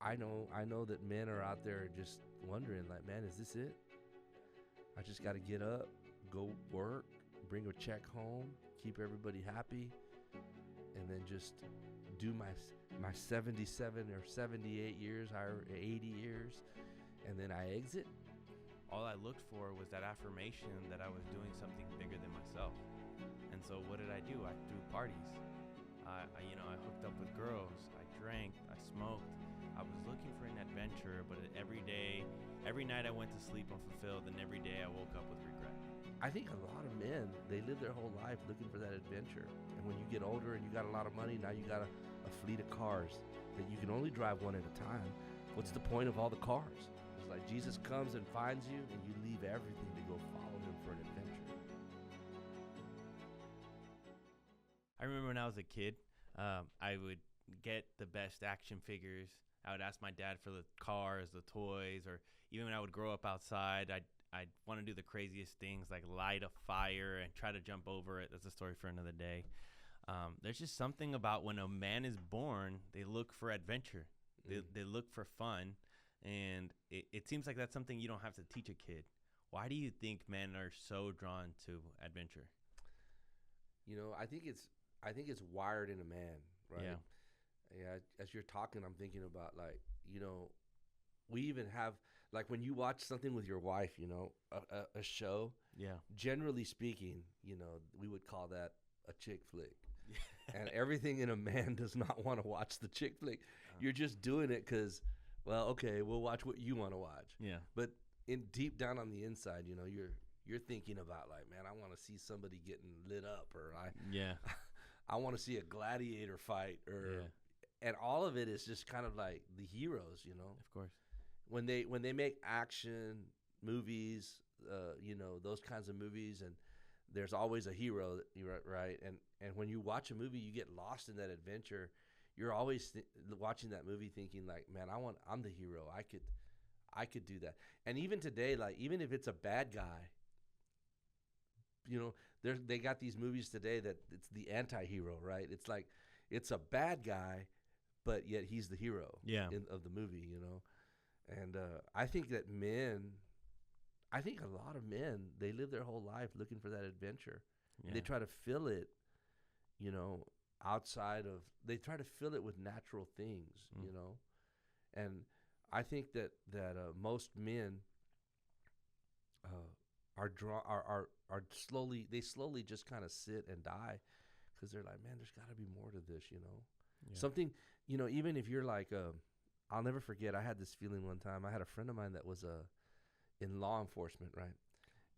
I know that men are out there just wondering, like, man, is this it? I just got to get up, go work, bring a check home, keep everybody happy, and then just do my 77 or 78 years, or 80 years, and then I exit. All I looked for was that affirmation that I was doing something bigger than myself. And so what did I do? I threw parties. I hooked up with girls. I drank. I smoked. I was looking for an adventure, but every night I went to sleep unfulfilled, and every day I woke up with regret. I think a lot of men, they live their whole life looking for that adventure. And when you get older and you got a lot of money, now you got a fleet of cars that you can only drive one at a time. What's the point of all the cars? It's like Jesus comes and finds you, and you leave everything to go follow him for an adventure. I remember when I was a kid, I would get the best action figures. I would ask my dad for the cars, the toys, or even when I would grow up outside, I'd want to do the craziest things like light a fire and try to jump over it. That's a story for another day. There's just something about when a man is born, they look for adventure. They look for fun. And it seems like that's something you don't have to teach a kid. Why do you think men are so drawn to adventure? You know, I think it's wired in a man, right? Yeah. As you're talking, I'm thinking about, like, you know, we even have, like, when you watch something with your wife, you know, a show. Yeah. Generally speaking, you know, we would call that a chick flick. And everything in a man does not want to watch the chick flick. You're just doing it because, well, okay, we'll watch what you want to watch. Yeah. But deep down on the inside, you know, you're thinking about, like, man, I want to see somebody getting lit up, or I want to see a gladiator fight, and all of it is just kind of like the heroes, you know. Of course. When they make action movies, you know, those kinds of movies, and there's always a hero, right? And when you watch a movie, you get lost in that adventure. You're always watching that movie thinking, like, man, I'm the hero. I could do that. And even today, like, even if it's a bad guy, you know, they got these movies today that it's the anti-hero, right? It's like it's a bad guy, but yet he's the hero of the movie, you know. And I think that a lot of men, they live their whole life looking for that adventure. Yeah. They try to fill it, you know, they try to fill it with natural things, you know. And I think that most men slowly just kind of sit and die because they're like, man, there's got to be more to this, you know. Yeah. Something, you know, even if you're like, I'll never forget, I had this feeling one time. I had a friend of mine that was in law enforcement, right?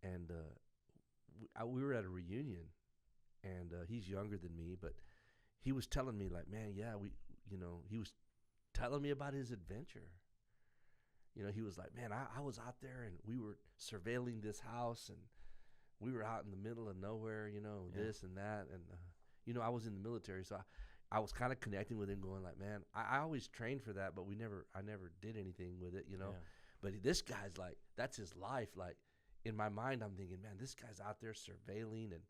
And we were at a reunion, and he's younger than me, but he was telling me, like, man, yeah, he was telling me about his adventure. You know, he was like, man, I was out there, and we were surveilling this house, and we were out in the middle of nowhere, you know, this and that. And, you know, I was in the military, so I was kind of connecting with him, going like, man, I always trained for that, but I never did anything with it, you know. Yeah. But this guy's like, that's his life. Like, in my mind, I'm thinking, man, this guy's out there surveilling and,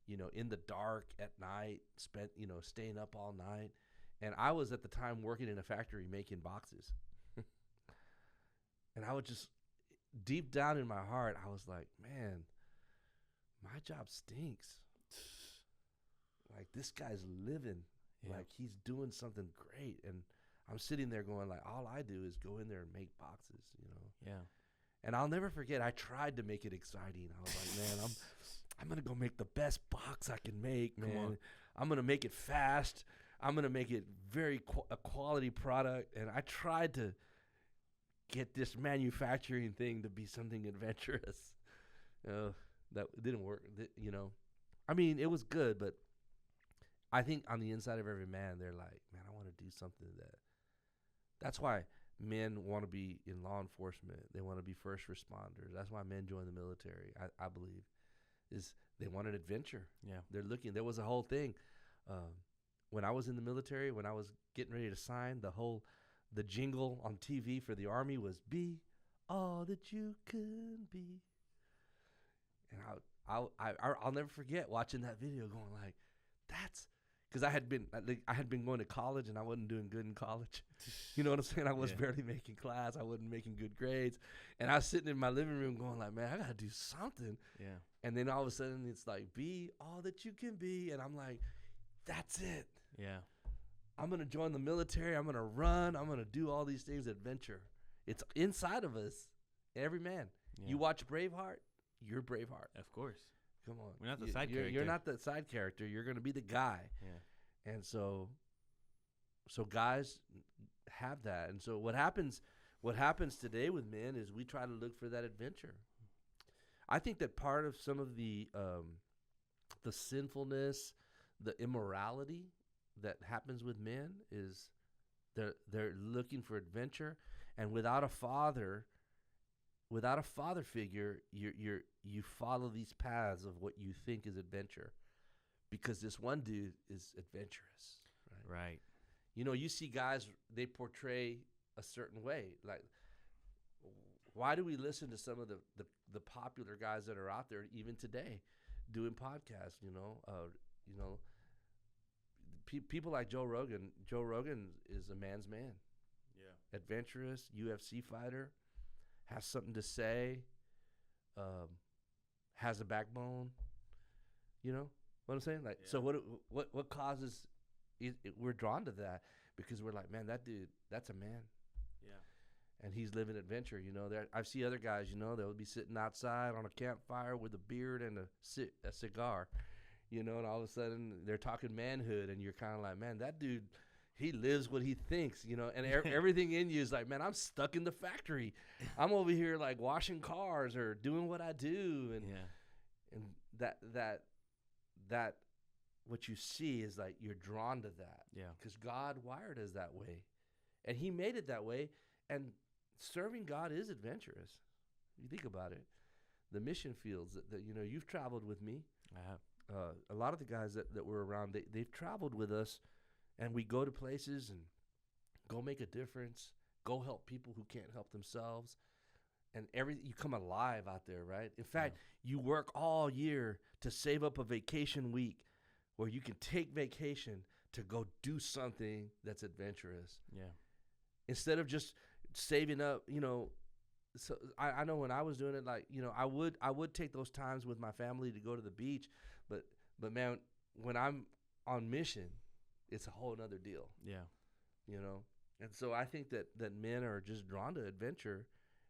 you know, in the dark at night, staying up all night. And I was at the time working in a factory making boxes. And I would just, deep down in my heart, I was like, man, my job stinks. Like, this guy's living. Yeah. Like, he's doing something great. And I'm sitting there going, like, all I do is go in there and make boxes, you know? Yeah. And I'll never forget, I tried to make it exciting. I was like, man, I'm going to go make the best box I can make, man. I'm going to make it fast. I'm going to make it a quality product. And I tried to get this manufacturing thing to be something adventurous. That didn't work, you know. I mean, it was good, but I think on the inside of every man, they're like, man, I want to do something that's why men want to be in law enforcement. They want to be first responders. That's why men join the military, I believe, is they want an adventure. Yeah. They're looking. There was a whole thing. When I was in the military, when I was getting ready to sign, the jingle on TV for the Army was "Be all that you can be." And I'll never forget watching that video, going like, because I had been going to college and I wasn't doing good in college. You know what I'm saying? I was barely making class. I wasn't making good grades. And I was sitting in my living room going like, man, I got to do something. Yeah. And then all of a sudden it's like, be all that you can be. And I'm like, that's it. Yeah. I'm going to join the military. I'm going to run. I'm going to do all these things, adventure. It's inside of us, every man. Yeah. You watch Braveheart, you're Braveheart. Of course. Come on. We're not the side character. You're not the side character. You're going to be the guy. Yeah. And so guys have that. And so what happens today with men is we try to look for that adventure. I think that part of some of the sinfulness, the immorality that happens with men is they're looking for adventure, and without a father figure, you follow these paths of what you think is adventure, because this one dude is adventurous, right? You know, you see guys, they portray a certain way. Like, why do we listen to some of the popular guys that are out there even today doing podcasts? People like Joe Rogan. Joe Rogan is a man's man. Yeah. Adventurous, UFC fighter, has something to say, has a backbone. You know what I'm saying? Like, yeah. So what causes we're drawn to that, because we're like, man, that dude, that's a man. Yeah. And he's living adventure. You know, I see other guys, you know, they'll be sitting outside on a campfire with a beard and a cigar. You know, and all of a sudden they're talking manhood, and you're kind of like, man, that dude, he lives what he thinks, you know, and everything in you is like, man, I'm stuck in the factory. I'm over here like washing cars or doing what I do. And that what you see is like, you're drawn to that. Yeah. Because God wired us that way, and he made it that way. And serving God is adventurous. You think about it. The mission fields that you know, you've traveled with me. I have. A lot of the guys that were around, they've traveled with us, and we go to places and go make a difference, go help people who can't help themselves, and you come alive out there, right? In fact, you work all year to save up a vacation week where you can take vacation to go do something that's adventurous. Yeah. Instead of just saving up, you know. So I know when I was doing it, like, you know, I would take those times with my family to go to the beach, but man, when I'm on mission, it's a whole nother deal. Yeah. You know? And so I think that men are just drawn to adventure,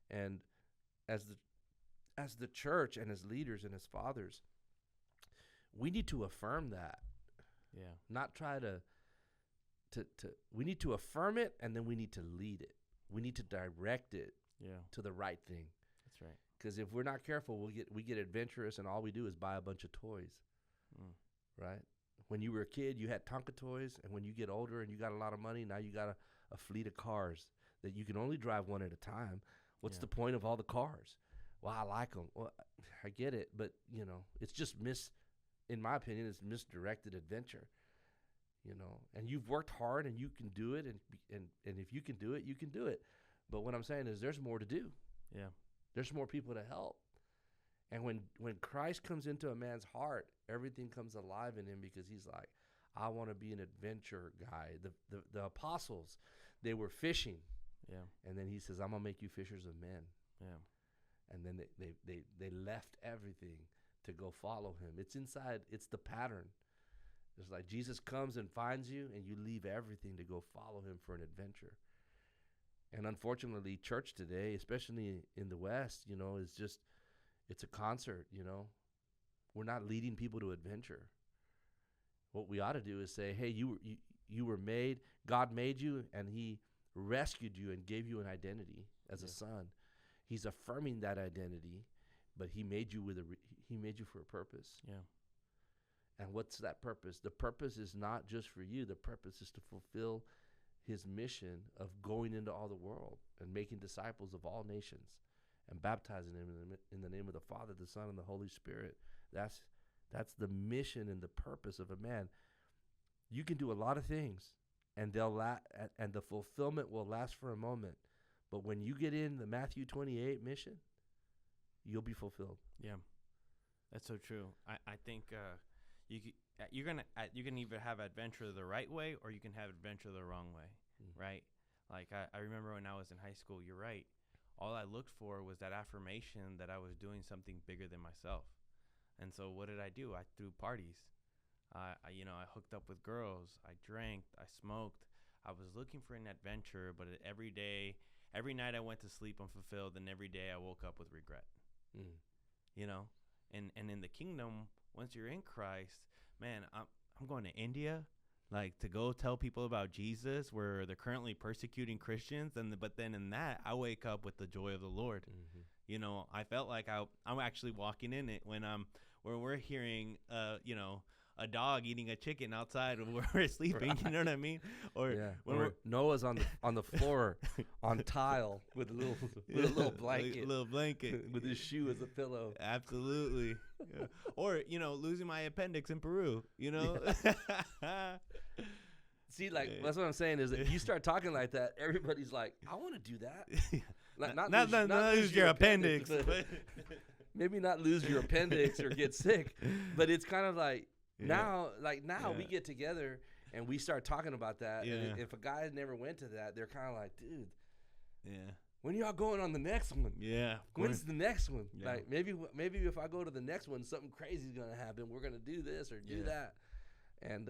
and as the church and as leaders and as fathers, we need to affirm that. Yeah. Not try to we need to affirm it, and then we need to lead it. We need to direct it to the right thing. That's right. Because if we're not careful, we get adventurous, and all we do is buy a bunch of toys. Right? When you were a kid, you had Tonka toys, and when you get older and you got a lot of money, now you got a fleet of cars that you can only drive one at a time. What's the point of all the cars? Well, I like them. Well, I get it, but you know, it's just in my opinion, it's misdirected adventure. You know, and you've worked hard, and you can do it, and if you can do it, you can do it. But what I'm saying is, there's more to do. Yeah, there's more people to help. And when Christ comes into a man's heart, everything comes alive in him, because he's like, I want to be an adventure guy. The apostles, they were fishing. Yeah. And then he says, I'm going to make you fishers of men. Yeah. And then they left everything to go follow him. It's inside. It's the pattern. It's like Jesus comes and finds you, and you leave everything to go follow him for an adventure. And unfortunately, church today, especially in the West, you know, is just, it's a concert, you know. We're not leading people to adventure. What we ought to do is say, hey, you were made, God made you, and he rescued you and gave you an identity as a son. He's affirming that identity, but he made you he made you for a purpose. Yeah. And what's that purpose? The purpose is not just for you. The purpose is to fulfill his mission of going into all the world and making disciples of all nations and baptizing them in the name of the Father, the Son, and the Holy Spirit. That's the mission and the purpose of a man. You can do a lot of things, and and the fulfillment will last for a moment. But when you get in the Matthew 28 mission, you'll be fulfilled. Yeah, that's so true. I think you can either have adventure the right way or you can have adventure the wrong way, right? Like I remember when I was in high school, you're right. All I looked for was that affirmation that I was doing something bigger than myself. And so what did I do? I threw parties. I hooked up with girls. I drank. I smoked. I was looking for an adventure, but every night I went to sleep unfulfilled, and every day I woke up with regret. Mm. You know, and in the kingdom, once you're in Christ, man, I'm going to India, like to go tell people about Jesus, where they're currently persecuting Christians, but then in that I wake up with the joy of the Lord. Mm-hmm. You know, I felt like I'm actually walking in it when we're hearing a dog eating a chicken outside where we're sleeping. Right. You know what I mean? Or Noah's on the floor on tile with a little blanket, with his shoe as a pillow. Absolutely. Yeah. Or losing my appendix in Peru. Yeah. See, that's what I'm saying is that if you start talking like that, everybody's like, I want to do that. Like, not lose your appendix. Maybe not lose your appendix or get sick, but it's kind of like. Now we get together and we start talking about that. Yeah. And if a guy never went to that, they're kind of like, dude, when y'all going on the next one? Yeah. When's the next one? Yeah. Like maybe if I go to the next one, something crazy is going to happen. We're going to do this or do that. And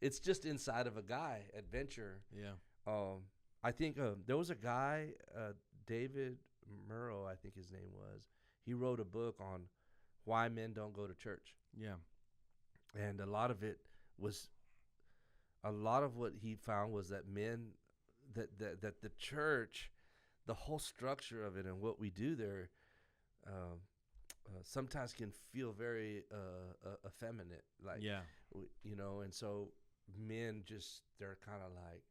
it's just inside of a guy, adventure. Yeah. I think there was a guy, David Murrow, I think his name was. He wrote a book on why men don't go to church. Yeah. And a lot of what he found was that men, that the church, the whole structure of it and what we do there, sometimes can feel very effeminate. Like, and so men they're kind of like,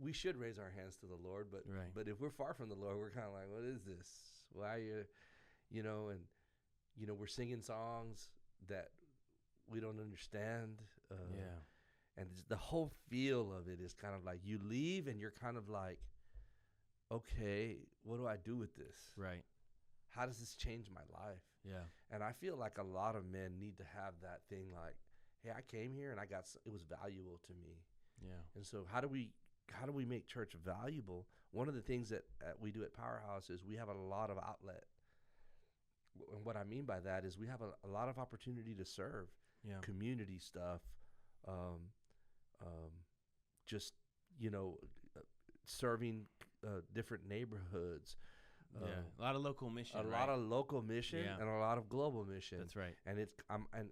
we should raise our hands to the Lord, but if we're far from the Lord, we're kind of like, what is this? Why are you, and. We're singing songs that we don't understand. And the whole feel of it is kind of like you leave and you're kind of like, okay, what do I do with this? Right. How does this change my life? Yeah. And I feel like a lot of men need to have that thing like, hey, I came here and it was valuable to me. Yeah. And so how do we make church valuable? One of the things that we do at Powerhouse is we have a lot of outlet. And what I mean by that is we have a lot of opportunity to serve community stuff, serving different neighborhoods. A lot of local mission. Lot of local mission and a lot of global mission. That's right. And and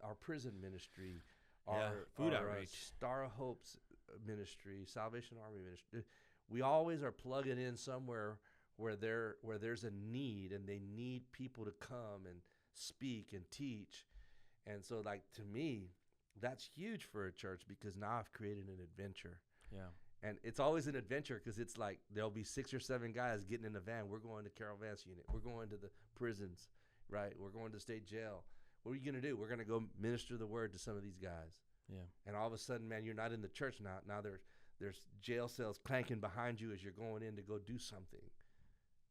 our prison ministry, our food outreach, Star of Hope's ministry, Salvation Army ministry. We always are plugging in somewhere where there's a need and they need people to come and speak and teach. And so, like, to me, that's huge for a church because now I've created an adventure. Yeah. And it's always an adventure because it's like there'll be 6 or 7 guys getting in a van. We're going to Carol Vance Unit. We're going to the prisons, right? We're going to state jail. What are you going to do? We're going to go minister the word to some of these guys. Yeah. And all of a sudden, man, you're not in the church now. Now there's jail cells clanking behind you as you're going in to go do something.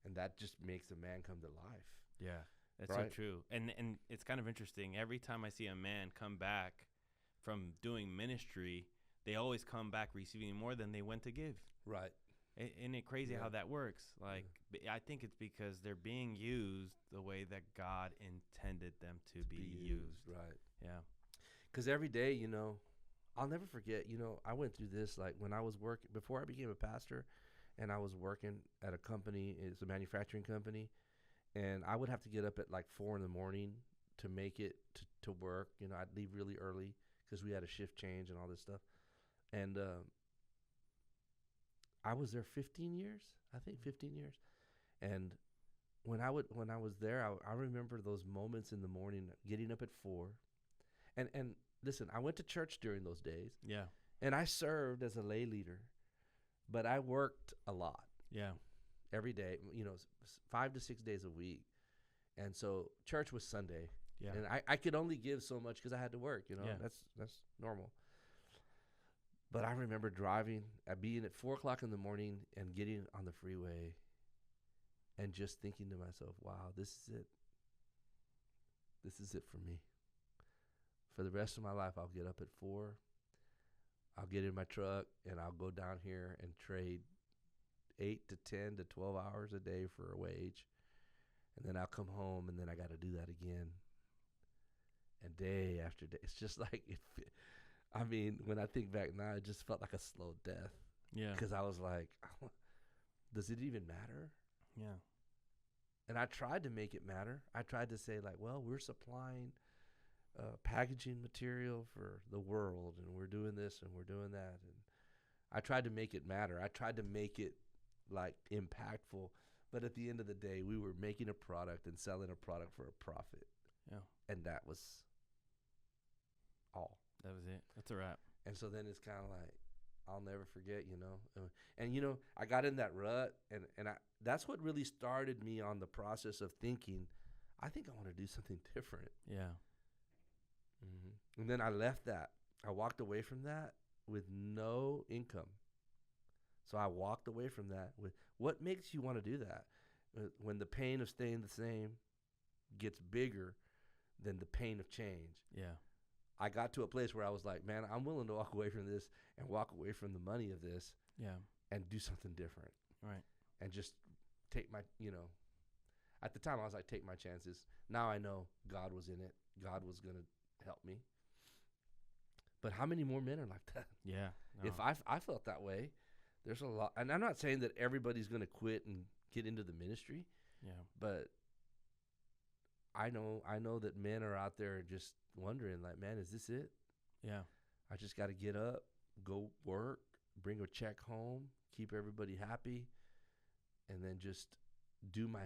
And that just makes a man come to life. Yeah, that's so true. And it's kind of interesting. Every time I see a man come back from doing ministry, they always come back receiving more than they went to give. Right. Isn't it crazy how that works? Like, I think it's because they're being used the way that God intended them to be used. Right. Yeah. Because every day, I'll never forget, I went through this, like when I was working, before I became a pastor, and I was working at a company. It's a manufacturing company, and I would have to get up at like 4 a.m. to make it to work. I'd leave really early because we had a shift change and all this stuff. And I was there 15 years, I think 15 years. And when I was there, I remember those moments in the morning, getting up at 4. And listen, I went to church during those days. Yeah. And I served as a lay leader. But I worked a lot. Yeah. Every day, 5 to 6 days a week. And so church was Sunday. Yeah. And I could only give so much because I had to work, Yeah. That's normal. But I remember driving, being at 4 o'clock in the morning and getting on the freeway and just thinking to myself, wow, this is it. this is it for me. For the rest of my life, I'll get up at 4. I'll get in my truck, and I'll go down here and trade 8 to 10 to 12 hours a day for a wage. And then I'll come home, and then I got to do that again. And day after day. It's just like, I mean, when I think back now, it just felt like a slow death. Yeah. Because I was like, does it even matter? Yeah. And I tried to make it matter. I tried to say, like, well, we're supplying packaging material for the world, and we're doing this and we're doing that. And I tried to make it matter. I tried to make it, like, impactful. But at the end of the day, we were making a product and selling a product for a profit. Yeah. And that was all. That was it. That's a wrap. And so then it's kind of like, I'll never forget, you know. And, you know, I got in that rut, and that's what really started me on the process of thinking, I think I want to do something different. Yeah. Mm-hmm. And then I left that. I walked away from that with no income. So I walked away from that with, what makes you want to do that? When the pain of staying the same gets bigger than the pain of change. Yeah. I got to a place where I was like, man, I'm willing to walk away from this and walk away from the money of this. Yeah. And do something different. Right. And just take my, you know, at the time I was like, take my chances. Now I know God was in it. God was going to help me. But how many more men are like that? Yeah. No. If I felt that way, there's a lot. And I'm not saying that everybody's going to quit and get into the ministry. Yeah. But I know that men are out there just wondering, like, man, is this it? Yeah. I just got to get up, go work, bring a check home, keep everybody happy, and then just do my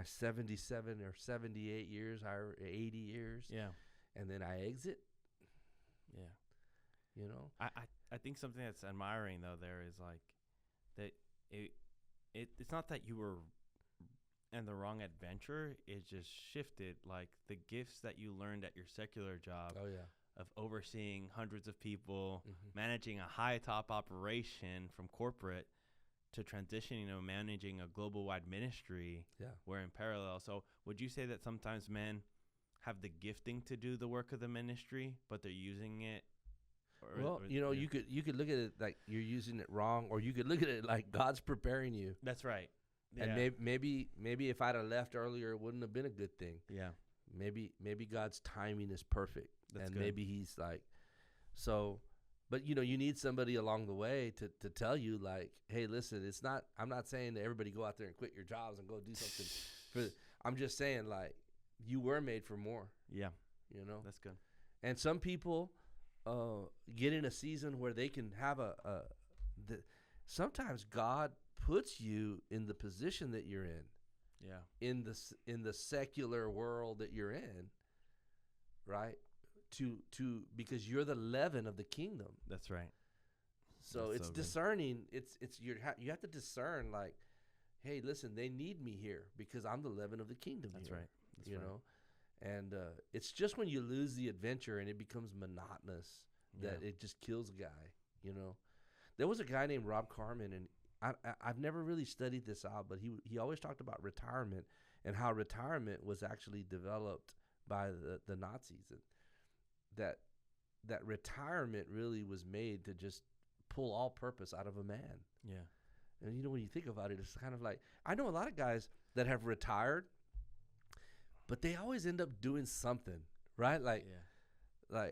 77 or 78 years, or 80 years. Yeah. And then I exit. Yeah. You know? I think something that's admiring, though, there is, like, that it's not that you were in the wrong adventure. It just shifted, like, the gifts that you learned at your secular job. Oh, yeah. Of overseeing hundreds of people, Mm-hmm. managing a high top operation from corporate to transitioning to managing a global wide ministry. Yeah. Were in parallel. So would you say that sometimes men have the gifting to do the work of the ministry, but they're using it? You know, you could look at it like you're using it wrong, or you could look at it like God's preparing you. That's right. And maybe if I'd have left earlier, it wouldn't have been a good thing. Yeah. Maybe God's timing is perfect. That's and good. Maybe he's like, so, but you know, you need somebody along the way to tell you, like, hey, listen, I'm not saying that everybody go out there and quit your jobs and go do something. I'm just saying, like, you were made for more. Yeah. You know? That's good. And some people get in a season where they can have sometimes God puts you in the position that you're in. Yeah. In the secular world that you're in, right? To because you're the leaven of the kingdom. That's right. So That's it's so discerning. You have to discern, like, hey, listen, they need me here because I'm the leaven of the kingdom. That's here, right. That's you right. know, and it's just when you lose the adventure and it becomes monotonous that it just kills a guy. You know, there was a guy named Rob Carmen, and I've never really studied this out, but he always talked about retirement and how retirement was actually developed by the Nazis, and that retirement really was made to just pull all purpose out of a man. Yeah. And you know, when you think about it, it's kind of like, I know a lot of guys that have retired, but they always end up doing something, right? Like,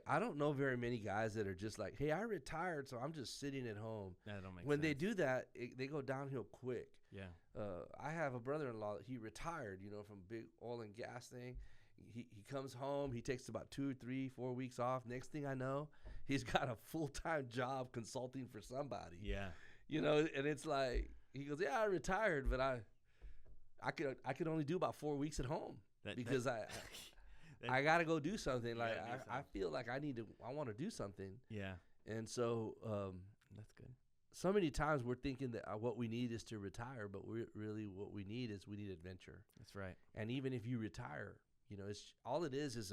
I don't know very many guys that are just like, hey, I retired, so I'm just sitting at home. That don't make When sense. they do that, they go downhill quick. Yeah. I have a brother-in-law. He retired, you know, from big oil and gas thing. He comes home. He takes about 2, 3, 4 weeks off. Next thing I know, he's got a full-time job consulting for somebody. Yeah. You know, and it's like, he goes, yeah, I retired, but I could only do about 4 weeks at home because I got to go do something. Like, I feel like I want to do something. Yeah. And so that's good. So many times we're thinking that what we need is to retire, but really what we need adventure. That's right. And even if you retire, you know, it's all it is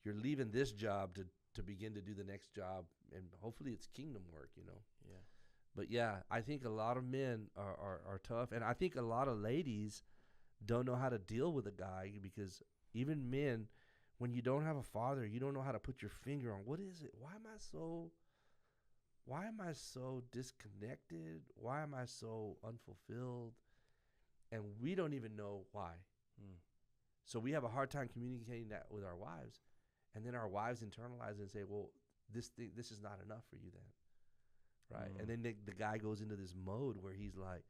you're leaving this job to begin to do the next job, and hopefully it's kingdom work, you know. Yeah. But yeah, I think a lot of men are tough, and I think a lot of ladies don't know how to deal with a guy, because even men when you don't have a father, you don't know how to put your finger on what is it. Why am I so disconnected? Why am I so unfulfilled? And we don't even know why. So we have a hard time communicating that with our wives, and then our wives internalize it and say, well, this is not enough for you then, right? And then the guy goes into this mode where he's like,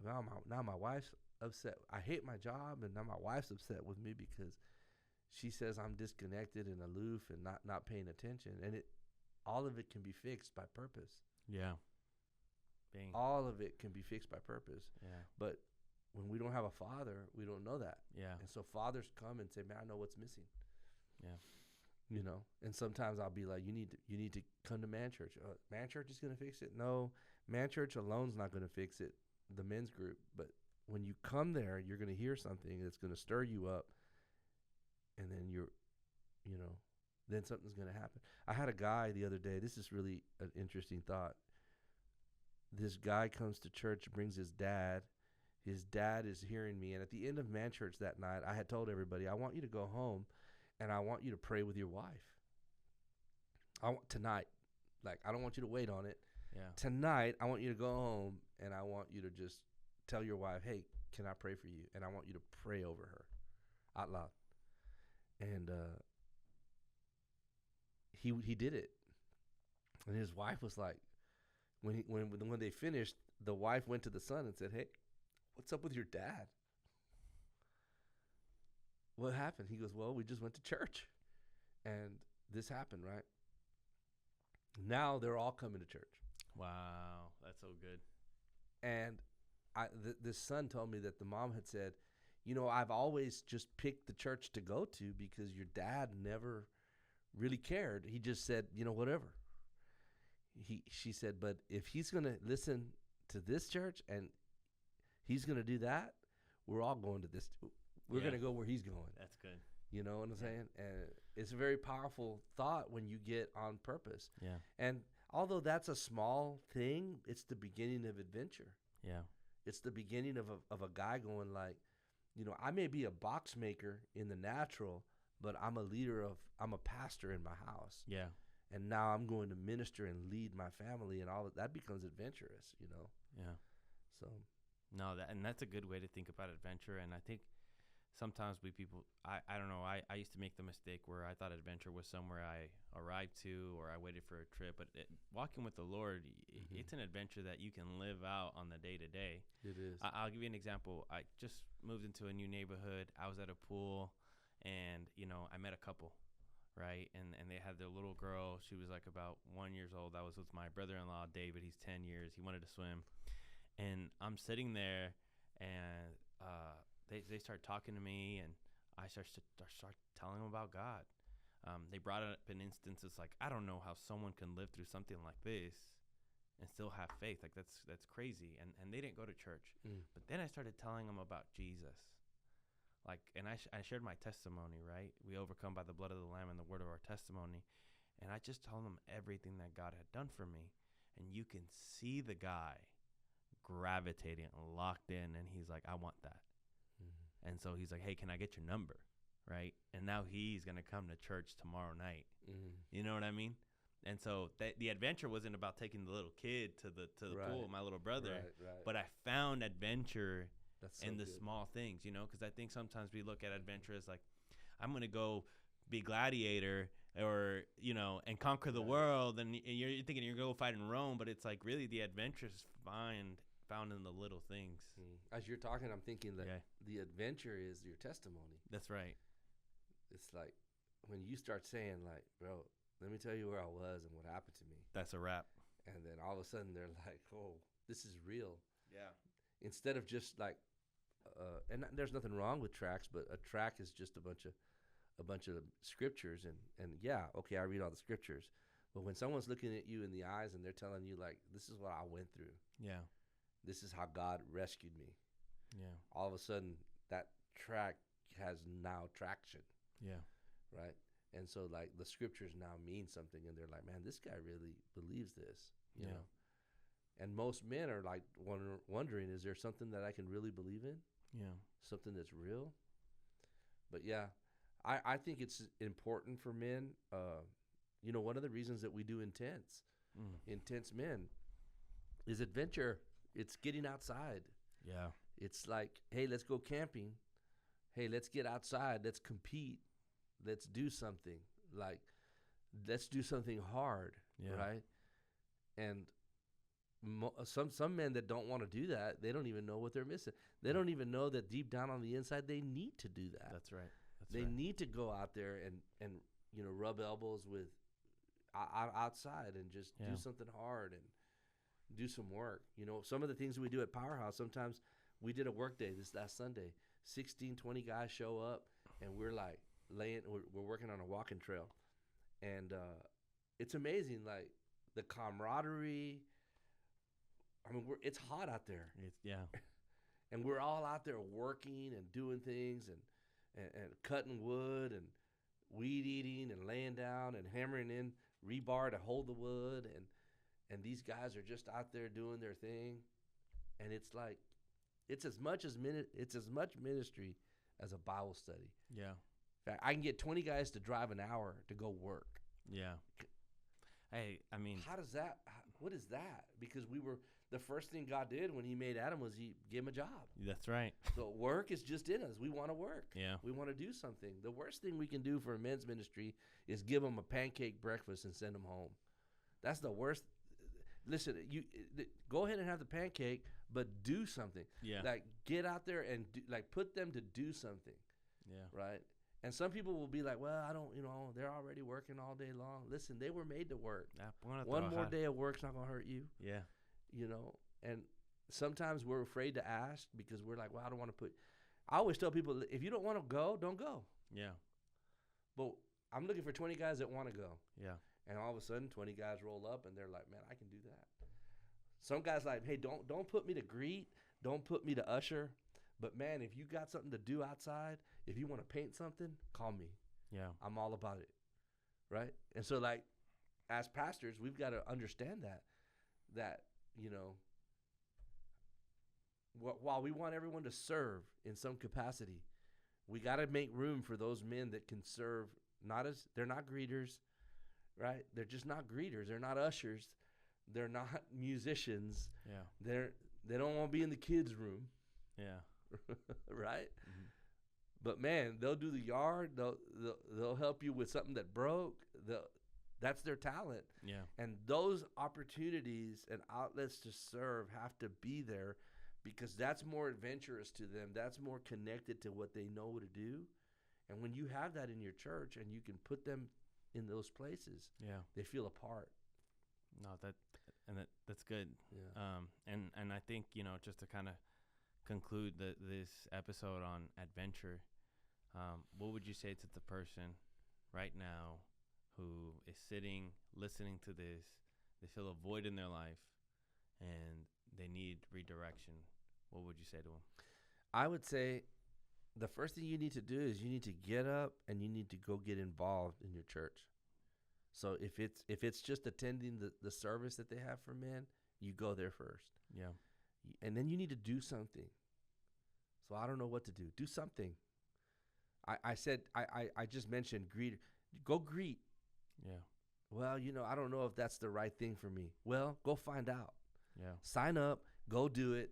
now my wife's upset. I hate my job, and now my wife's upset with me because she says I'm disconnected and aloof and not paying attention. And all of it can be fixed by purpose. Yeah. Bang. All of it can be fixed by purpose. Yeah. But when we don't have a father, we don't know that. Yeah. And so fathers come and say, man, I know what's missing. Yeah. You know, and sometimes I'll be like, you need to come to man church. Man church is going to fix it? No, man church alone's not going to fix it, the men's group. But when you come there, you're going to hear something that's going to stir you up. And then then something's going to happen. I had a guy the other day. This is really an interesting thought. This guy comes to church, brings his dad. His dad is hearing me. And at the end of man church that night, I had told everybody, I want you to go home and I want you to pray with your wife. Tonight. Like, I don't want you to wait on it. Yeah. Tonight, I want you to go home and I want you to just tell your wife, hey, can I pray for you? And I want you to pray over her out loud. And he did it. And his wife was like, when they finished, the wife went to the son and said, hey, what's up with your dad? What happened? He goes, well, we just went to church. And this happened, right? Now they're all coming to church. Wow, that's so good. And this son told me that the mom had said, I've always just picked the church to go to because your dad never really cared. He just said, whatever. She said, but if he's going to listen to this church and he's going to do that, we're all going to this. We're going to go where he's going. That's good. You know what I'm saying? And it's a very powerful thought when you get on purpose. Yeah. And although that's a small thing, it's the beginning of adventure. Yeah. It's the beginning of a guy going like, I may be a box maker in the natural, but I'm a pastor in my house. Yeah. And now I'm going to minister and lead my family, and all of that becomes adventurous, Yeah. So. No, that's a good way to think about adventure. And I think sometimes I don't know, I used to make the mistake where I thought adventure was somewhere I arrived to or I waited for a trip. But walking with the Lord, it's an adventure that you can live out on the day to day. It is. I'll give you an example. I just moved into a new neighborhood. I was at a pool and, I met a couple, right? And they had their little girl. She was like about 1 year old. I was with my brother-in-law, David. He's 10 years. He wanted to swim. And I'm sitting there and they start talking to me, and I start telling them about God. They brought up an instance. It's like, I don't know how someone can live through something like this and still have faith. Like that's crazy. And they didn't go to church. But then I started telling them about Jesus. Like, and I shared my testimony, right? We overcome by the blood of the Lamb and the word of our testimony. And I just told them everything that God had done for me. And you can see the guy gravitating and locked in. And he's like, I want that. And so he's like, hey, can I get your number? Right. And now he's going to come to church tomorrow night. You know what I mean? And so the adventure wasn't about taking the little kid to the pool with my little brother. Right. But I found adventure in the good. small things, because I think sometimes we look at adventure as like, I'm going to go be gladiator or, and conquer the world. And you're thinking you're going to go fight in Rome. But it's like really the adventure is found in the little things. As you're talking, I'm thinking that the adventure is your testimony. That's right. It's like when you start saying like, bro, let me tell you where I was and what happened to me. That's a wrap. And then all of a sudden they're like, oh, this is real. Yeah. Instead of just like, and there's nothing wrong with tracks, but a track is just a bunch of scriptures and yeah, okay, I read all the scriptures. But when someone's looking at you in the eyes and they're telling you like, this is what I went through. Yeah. This is how God rescued me. Yeah. All of a sudden, that track has now traction. Yeah. Right? And so, like, the scriptures now mean something, and they're like, man, this guy really believes this, you know? And most men are, like, wondering, is there something that I can really believe in? Yeah. Something that's real? But, yeah, I think it's important for men. You know, one of the reasons that we do intense men, is adventure. It's getting outside. Yeah. It's like, hey, let's go camping. Hey, let's get outside. Let's compete. Let's do something. Like, let's do something hard, right? And some men that don't want to do that, they don't even know what they're missing. They don't even know that deep down on the inside they need to do that. That's right. They need to go out there and you know, rub elbows with outside and just do something hard and do some work. You know, some of the things we do at Powerhouse, sometimes we did a work day this last Sunday. 16, 20 guys show up, and we're like we're working on a walking trail. And it's amazing, like the camaraderie. I mean, it's hot out there. And we're all out there working and doing things and cutting wood and weed eating and laying down and hammering in rebar to hold the wood. And these guys are just out there doing their thing. And it's like, it's as much ministry as a Bible study. Yeah. In fact, I can get 20 guys to drive an hour to go work. Yeah. Hey, I mean, what is that? Because the first thing God did when he made Adam was he gave him a job. That's right. So work is just in us. We want to work. Yeah. We want to do something. The worst thing we can do for a men's ministry is give them a pancake breakfast and send them home. That's the worst. Listen, go ahead and have the pancake, but do something. Yeah. Like, get out there and put them to do something. Yeah. Right? And some people will be like, well, I don't, they're already working all day long. Listen, they were made to work. One more day of work's not going to hurt you. Yeah. And sometimes we're afraid to ask because we're like, well, I don't want to I always tell people, if you don't want to go, don't go. Yeah. But I'm looking for 20 guys that want to go. Yeah. And all of a sudden, 20 guys roll up and they're like, man, I can do that. Some guys like, hey, don't put me to greet. Don't put me to usher. But, man, if you got something to do outside, if you want to paint something, call me. Yeah. I'm all about it. Right? And so, like, as pastors, we've got to understand that, while we want everyone to serve in some capacity, we got to make room for those men that can serve. They're not greeters, right? They're just not greeters. They're not ushers. They're not musicians. Yeah. They don't want to be in the kids' room. Yeah. Right? Mm-hmm. But man, they'll do the yard. They'll help you with something that broke. That's their talent. Yeah. And those opportunities and outlets to serve have to be there because that's more adventurous to them. That's more connected to what they know to do. And when you have that in your church and you can put them in those places, they feel a part. No, that's good. Yeah. And I think, just to kind of conclude this episode on adventure, what would you say to the person right now who is sitting, listening to this? They feel a void in their life and they need redirection. What would you say to them? I would say the first thing you need to do is you need to get up and you need to go get involved in your church. So if it's just attending the service that they have for men, you go there first. Yeah. And then you need to do something. So I don't know what to do. Do something. I said I just mentioned greet. Go greet. Yeah. Well, I don't know if that's the right thing for me. Well, go find out. Yeah. Sign up, go do it.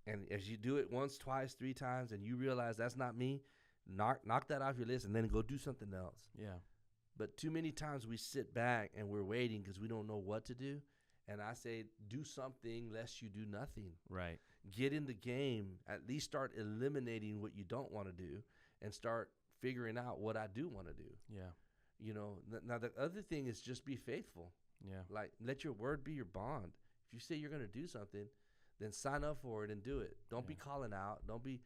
And as you do it once, twice, 3 times, and you realize that's not me, knock that off your list and then go do something else. Yeah. But too many times we sit back and we're waiting because we don't know what to do. And I say, do something lest you do nothing. Right. Get in the game. At least start eliminating what you don't want to do and start figuring out what I do want to do. Yeah. Now the other thing is just be faithful. Yeah. Like, let your word be your bond. If you say you're going to do something, then sign up for it and do it. Don't be calling out. Don't be,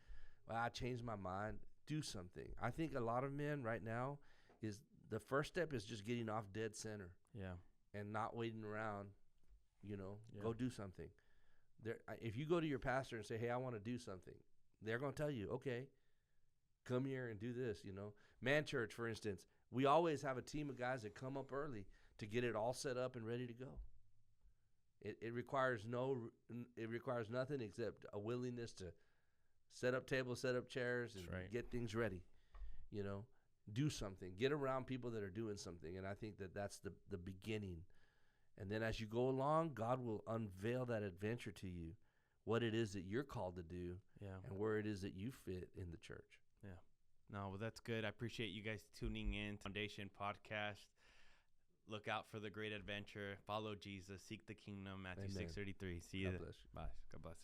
well, I changed my mind. Do something. I think a lot of men right now is the first step is just getting off dead center. Yeah. And not waiting around, go do something. If you go to your pastor and say, hey, I want to do something, they're going to tell you, okay, come here and do this, Man Church, for instance, we always have a team of guys that come up early to get it all set up and ready to go. It requires nothing except a willingness to set up tables, set up chairs, and get things ready. do something. Get around people that are doing something. And I think that that's the beginning. And then as you go along, God will unveil that adventure to you, what it is that you're called to do, and where it is that you fit in the church. Yeah. No, well, that's good. I appreciate you guys tuning in. Foundation Podcast. Look out for the great adventure. Follow Jesus. Seek the kingdom. Matthew 6:33. See you. God bless you. Bye. God bless.